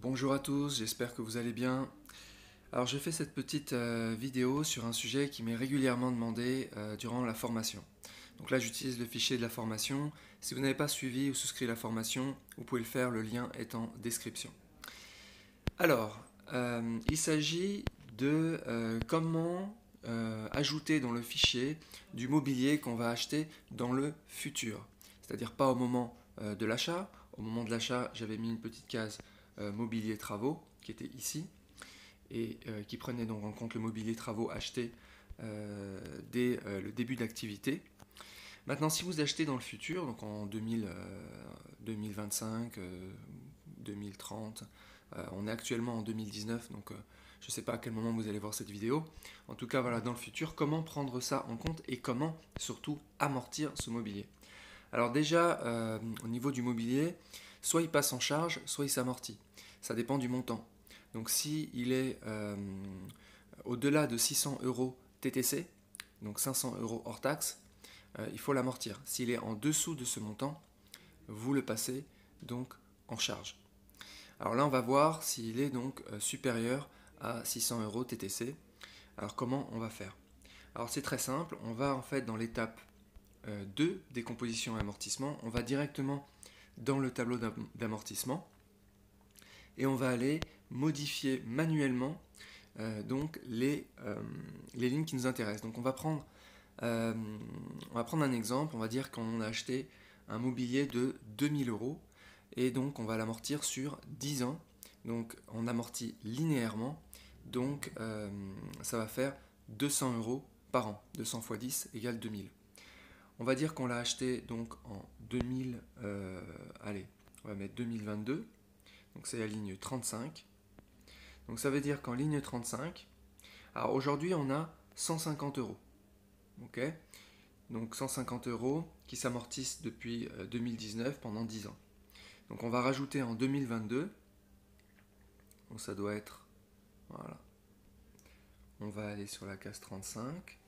Bonjour à tous, j'espère que vous allez bien. Alors je fais cette petite vidéo sur un sujet qui m'est régulièrement demandé durant la formation. Donc là j'utilise le fichier de la formation. Si vous n'avez pas suivi ou souscrit la formation, vous pouvez le faire, le lien est en description. Alors, il s'agit de comment ajouter dans le fichier du mobilier qu'on va acheter dans le futur. C'est-à-dire pas au moment de l'achat. Au moment de l'achat, j'avais mis une petite case mobilier travaux qui était ici et qui prenait donc en compte le mobilier travaux acheté dès le début d'activité. Maintenant, si vous achetez dans le futur, donc en 2025, 2030, on est actuellement en 2019, donc je ne sais pas à quel moment vous allez voir cette vidéo. En tout cas, voilà, dans le futur, comment prendre ça en compte et comment surtout amortir ce mobilier. Alors déjà, au niveau du mobilier, soit il passe en charge, soit il s'amortit. Ça dépend du montant. Donc si il est au-delà de 600 euros TTC, donc 500 euros hors taxe, il faut l'amortir. S'il est en dessous de ce montant, vous le passez donc en charge. Alors là, on va voir s'il est donc supérieur à 600 euros TTC. Alors comment on va faire? Alors c'est très simple, on va en fait dans l'étape 2, décomposition et amortissement, on va directement dans le tableau d'amortissement et on va aller modifier manuellement donc les lignes qui nous intéressent. Donc on va prendre un exemple, on va dire qu'on a acheté un mobilier de 2000 euros et donc on va l'amortir sur 10 ans. Donc on amortit linéairement, donc ça va faire 200 euros par an. 200 x 10 égale 2000. On va dire qu'on l'a acheté donc en 2000, allez, on va mettre 2022, donc c'est la ligne 35. Donc ça veut dire qu'en ligne 35, alors aujourd'hui on a 150 euros. Ok, donc 150 euros qui s'amortissent depuis 2019 pendant 10 ans. Donc on va rajouter en 2022, donc ça doit être, voilà, on va aller sur la case 35,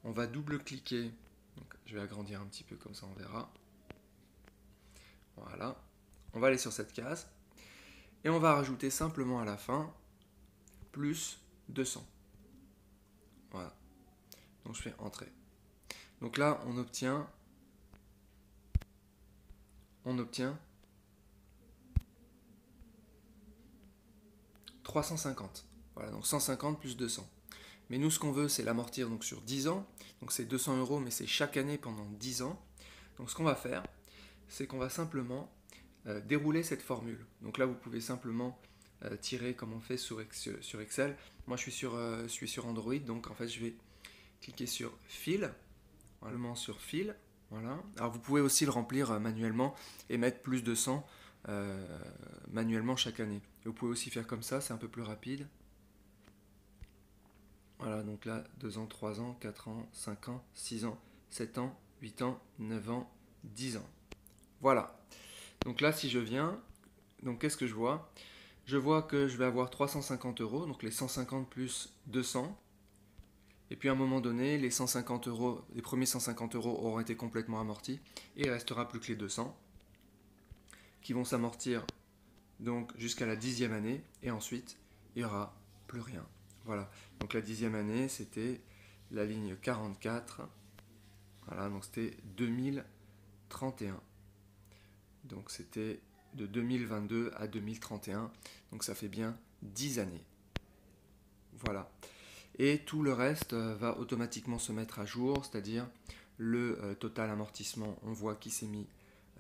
on va double-cliquer, donc je vais agrandir un petit peu comme ça on verra, voilà, on va aller sur cette case, et on va rajouter simplement à la fin, plus 200, voilà, donc je fais Entrée. Donc là on obtient 350. Voilà, donc 150 plus 200. Mais nous, ce qu'on veut, c'est l'amortir donc sur 10 ans. Donc c'est 200 euros, mais c'est chaque année pendant 10 ans. Donc ce qu'on va faire, c'est qu'on va simplement dérouler cette formule. Donc là, vous pouvez simplement tirer comme on fait sur Excel. Moi, je suis sur Android, donc en fait, je vais cliquer sur Fil, voilà, sur Fil. Voilà. Alors vous pouvez aussi le remplir manuellement et mettre plus de 100 manuellement chaque année. Et vous pouvez aussi faire comme ça, c'est un peu plus rapide. Voilà, donc là, 2 ans, 3 ans, 4 ans, 5 ans, 6 ans, 7 ans, 8 ans, 9 ans, 10 ans. Voilà. Donc là, si je viens, donc qu'est-ce que je vois? Je vois que je vais avoir 350 euros, donc les 150 plus 200. Et puis à un moment donné, les 150 euros, les premiers 150 euros auront été complètement amortis. Et il ne restera plus que les 200 qui vont s'amortir donc jusqu'à la 10e année. Et ensuite, il n'y aura plus rien. Voilà, donc la 10e année, c'était la ligne 44. Voilà, donc c'était 2031. Donc c'était de 2022 à 2031. Donc ça fait bien 10 années. Voilà. Et tout le reste va automatiquement se mettre à jour, c'est-à-dire le total amortissement, on voit qu'il s'est mis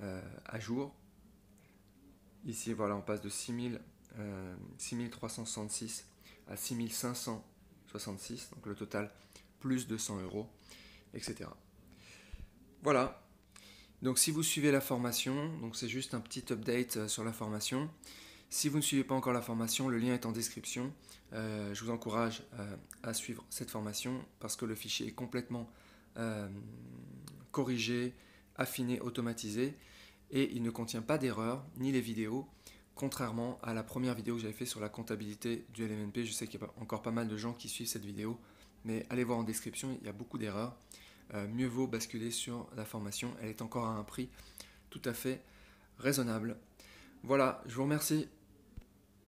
à jour. Ici, voilà, on passe de 6366 à 6566, donc le total plus 200 euros, etc. Voilà. Donc si vous suivez la formation, donc c'est juste un petit update sur la formation. Si vous ne suivez pas encore la formation, le lien est en description. Je vous encourage à suivre cette formation parce que le fichier est complètement corrigé, affiné, automatisé et il ne contient pas d'erreurs ni les vidéos. Contrairement à la première vidéo que j'avais fait sur la comptabilité du LMNP, je sais qu'il y a encore pas mal de gens qui suivent cette vidéo, mais allez voir en description, il y a beaucoup d'erreurs. Mieux vaut basculer sur la formation, elle est encore à un prix tout à fait raisonnable. Voilà, je vous remercie.